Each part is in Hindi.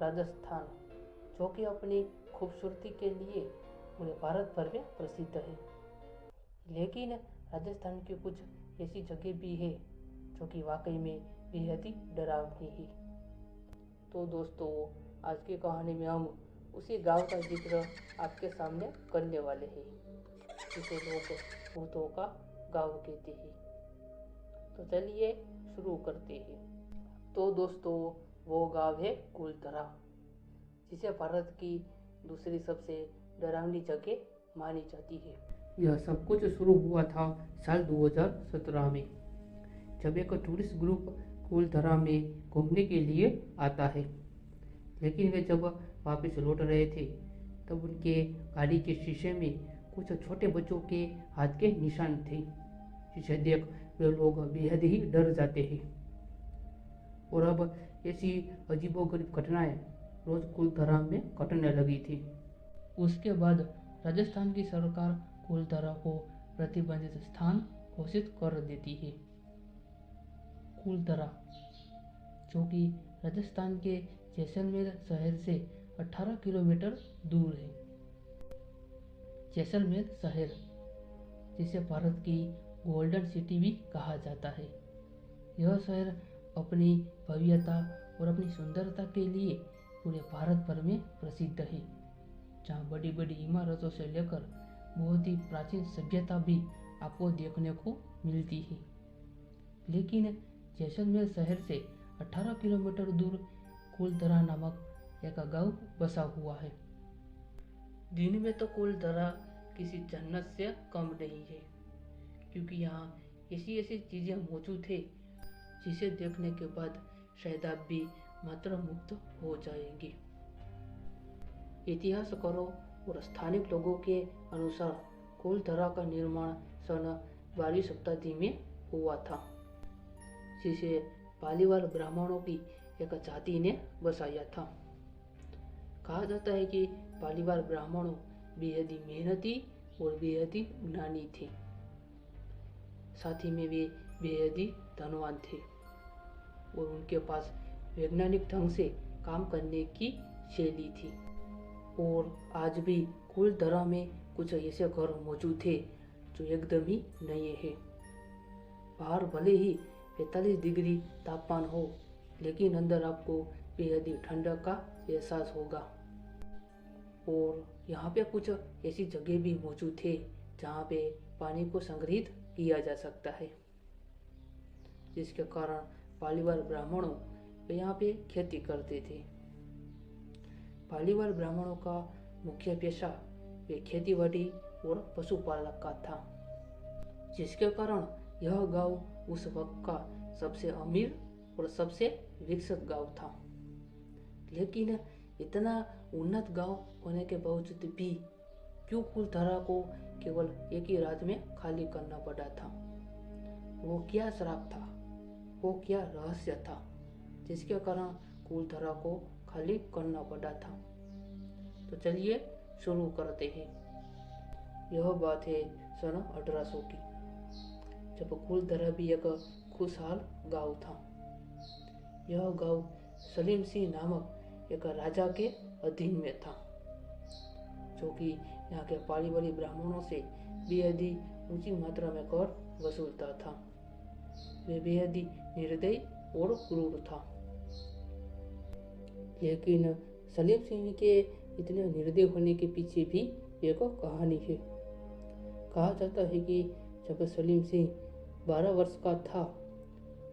राजस्थान, जो कि अपनी खूबसूरती के लिए पूरे भारत भर में प्रसिद्ध है। लेकिन राजस्थान की कुछ ऐसी जगह भी है जो कि वाकई में बेहद ही डरावनी है। तो दोस्तों, आज की कहानी में हम उसी गांव का जिक्र आपके सामने करने वाले हैं, जिसे लोग भूतों का गांव कहते हैं। तो चलिए शुरू करते हैं। तो दोस्तों, वो गांव है कुलधरा, जिसे भारत की दूसरी सबसे डरावनी जगह मानी जाती है। यह सब कुछ शुरू हुआ था साल 2017 में, जब एक टूरिस्ट ग्रुप कुलधरा में घूमने के लिए आता है। लेकिन वे जब वापस लौट रहे थे, तब उनके गाड़ी के शीशे में कुछ छोटे बच्चों के हाथ के निशान थे, जिसे देख वे लोग बेहद ही डर जाते हैं। और अब ऐसी अजीबोगरीब घटनाएं रोज कुलधरा में घटने लगी थी। उसके बाद राजस्थान की सरकार कुलधरा को प्रतिबंधित स्थान घोषित कर देती है। कुलधरा, जो कि राजस्थान के जैसलमेर शहर से 18 किलोमीटर दूर है। जैसलमेर शहर, जिसे भारत की गोल्डन सिटी भी कहा जाता है, यह शहर अपनी भव्यता और अपनी सुंदरता के लिए पूरे भारत भर में प्रसिद्ध है, जहाँ बड़ी बड़ी इमारतों से लेकर बहुत ही प्राचीन सभ्यता भी आपको देखने को मिलती है। लेकिन जैसलमेर शहर से 18 किलोमीटर दूर कुलधरा नामक एक गांव बसा हुआ है। दिन में तो कुलधरा किसी जन्नत से कम नहीं है, क्योंकि यहाँ ऐसी ऐसी चीजें मौजूद है जिसे देखने के बाद शायद आप भी मंत्र मुक्त हो जाएंगे। इतिहासकारों और स्थानिक लोगों के अनुसार कुलधरा का निर्माण सन 12वीं शताब्दी में हुआ था, जिसे पालीवाल ब्राह्मणों की एक जाति ने बसाया था। कहा जाता है कि पालीवाल ब्राह्मणों बेहद ही मेहनती और बेहद ही ज्ञानी थे। साथ ही में वे बेहद ही धनवान थे और उनके पास वैज्ञानिक ढंग से काम करने की शैली थी। और आज भी कुलधरा में कुछ ऐसे घर मौजूद थे जो एकदम ही नए हैं। बाहर भले ही 45 डिग्री तापमान हो, लेकिन अंदर आपको बेहद ही ठंडक का एहसास होगा। और यहाँ पे कुछ ऐसी जगह भी मौजूद है जहाँ पे पानी को संग्रहित किया जा सकता है, जिसके कारण पालीवाल ब्राह्मणों यहाँ पे खेती करते थे। पालीवाल ब्राह्मणों का मुख्य पेशा वे खेतीबाड़ी और पशुपालन का था, जिसके कारण यह गांव उस वक्त का सबसे अमीर और सबसे विकसित गांव था। लेकिन इतना उन्नत गांव होने के बावजूद भी क्यों कुलधरा को केवल एक ही रात में खाली करना पड़ा था? वो क्या श्राप था, वो क्या रहस्य था जिसके कारण कुलधरा को खाली करना पड़ा था? तो चलिए शुरू करते हैं। यह बात है सन 1800 की, जब कुलधरा भी एक खुशहाल गांव था। यह गांव सलीम सिंह नामक एक राजा के अधीन में था, जो कि यहाँ के पालीवाली ब्राह्मणों से बेहद ही ऊंची मात्रा में कर वसूलता था। वे बेहद ही निर्दयी और क्रूर था। लेकिन सलीम सिंह के इतने निर्दयी होने के पीछे भी एक कहानी है। कहा जाता है कि जब सलीम सिंह 12 वर्ष का था,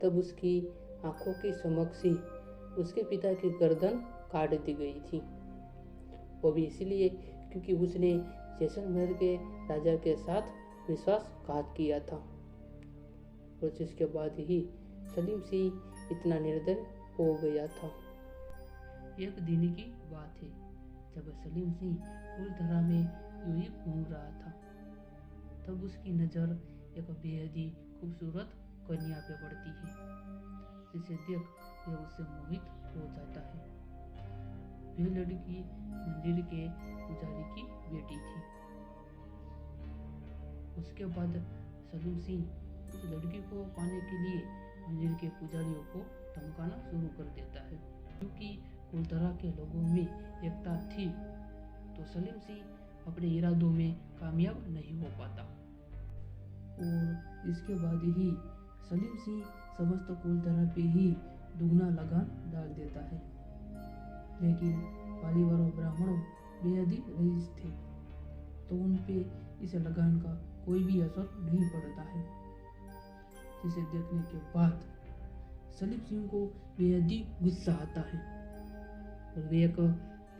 तब उसकी आंखों की समक्ष ही उसके पिता की गर्दन काट दी गई थी। वो भी इसलिए क्योंकि उसने जैसलमेर के राजा के साथ विश्वासघात किया था। और जिसके बाद ही सलीम सिंह इतना निर्दय हो गया था। एक दिन की बात है, जब सलीम सिंह कुलधरा में यूं ही घूम रहा था, तब उसकी नज़र एक बेहद ही खूबसूरत कन्या पे पड़ती है, जिसे देख वह उससे मोहित हो जाता है। वह लड़की मंदिर के पुजारी की बेटी थी। उसके बाद सलीम सिंह उस लड़की को पाने के लिए मंदिर के पुजारियों को धमकाना शुरू कर देता है, क्योंकि कुलतरा के लोगों में एकता थी तो सलीम सिंह अपने इरादों में कामयाब नहीं हो पाता और इसके बाद ही सलीम सिंह समस्त कुलतरा पे ही दुगना लगान डाल देता है। लेकिन पालीवाल और ब्राह्मणों बेहद ही रईस थे तो उन पे इस लगान का कोई भी असर नहीं पड़ता है, जिसे देखने के बाद सलीम सिंह को बेहद ही गुस्सा आता है और वे एक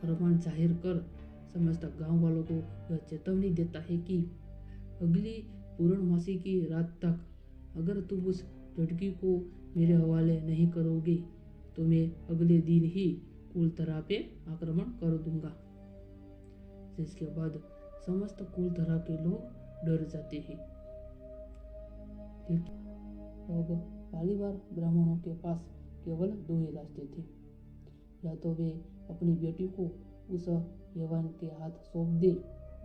फरमान जाहिर कर समस्त गांव वालों को यह चेतावनी देता है कि अगली पूर्णमासी की रात तक अगर तुम उस लड़की को मेरे हवाले नहीं करोगे तो मैं अगले दिन ही कुलतरा पे आक्रमण कर दूंगा। जिसके बाद समस्त कुलतरा के लोग डर जाते हैं। अब पालीवाल ब्राह्मणों के पास केवल दो ही रास्ते थे, या तो वे अपनी बेटी को उस यवन के हाथ सौंप दे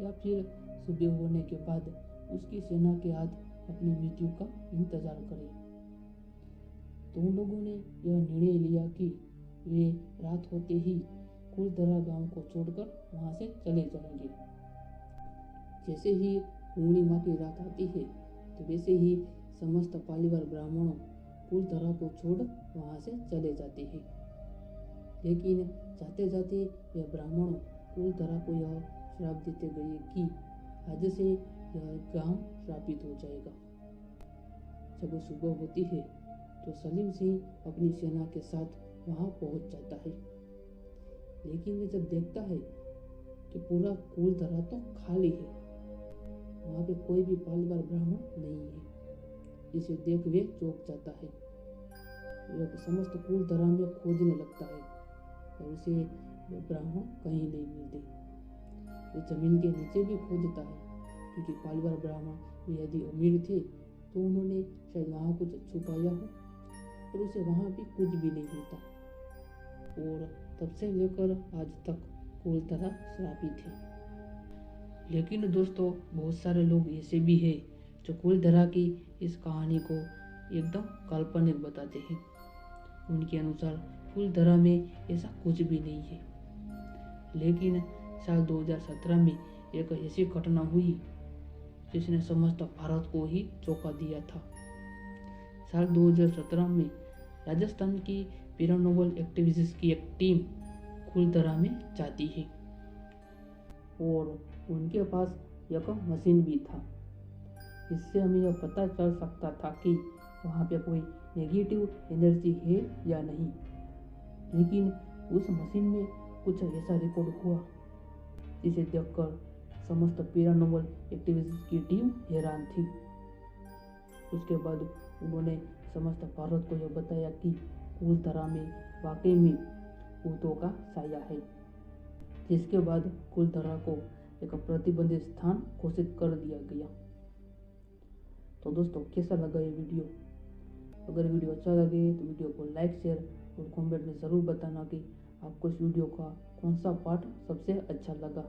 या फिर सुबह होने के बाद उसकी सेना के हाथ अपनी मृत्यु का इंतजार करें। तो उन लोगों ने यह निर्णय लिया कि वे रात होते ही कुलतरा गांव को छोड़कर वहां से चले जाएंगे। जैसे ही पूर्णिमा की रात आती है तो वैसे ही समस्त पालीवाल ब्राह्मणों कुलतरा को छोड़ वहां से चले जाते हैं। लेकिन जाते जाते वे ब्राह्मण कुलतरा को यह श्राप देते गए कि आज से यह गांव श्रापित हो जाएगा। जब सुबह होती है तो सलीम सिंह अपनी सेना के साथ वहां पहुंच जाता है। लेकिन वे जब देखता है कि पूरा कुलतरा तो खाली है, वहां पे कोई भी पालीवाल ब्राह्मण नहीं है, इसे देख वे चौंक जाता है। वह समस्त कुलतरा में खोजने लगता है और उसे ब्राह्मण कहीं नहीं मिलते। वे जमीन के नीचे भी खोजता है क्योंकि पालीवाल ब्राह्मण वे यदि अमीर थे तो उन्होंने शायद वहाँ कुछ छुपाया हो, पर उसे वहाँ भी कुछ भी नहीं मिलता। और तब से लेकर आज तक कुलतरा श्रापित है। लेकिन दोस्तों बहुत सारे लोग ऐसे भी हैं जो कुलतरा की इस कहानी को एकदम काल्पनिक बताते हैं। उनके अनुसार कुलतरा में ऐसा कुछ भी नहीं है। लेकिन साल 2017 में एक ऐसी घटना हुई जिसने समस्त भारत को ही चौंका दिया था। साल 2017 में राजस्थान की पैरानॉर्मल एक्टिविटीज की एक टीम कुलतरा में जाती है और उनके पास एक मशीन भी था, जिससे हमें यह पता चल सकता था कि वहाँ पे कोई नेगेटिव एनर्जी है या नहीं। लेकिन उस मशीन में कुछ ऐसा रिकॉर्ड हुआ जिसे देखकर समस्त पैरानॉर्मल एक्टिविटीज की टीम हैरान थी। उसके बाद उन्होंने समस्त भारत को यह बताया कि कुलतरा में वाकई में भूतों का साया है। जिसके बाद कुलतरा को एक प्रतिबंधित स्थान घोषित कर दिया गया। तो दोस्तों कैसा लगा ये वीडियो? अगर वीडियो अच्छा लगे तो वीडियो को लाइक शेयर और कमेंट में ज़रूर बताना कि आपको इस वीडियो का कौन सा पार्ट सबसे अच्छा लगा।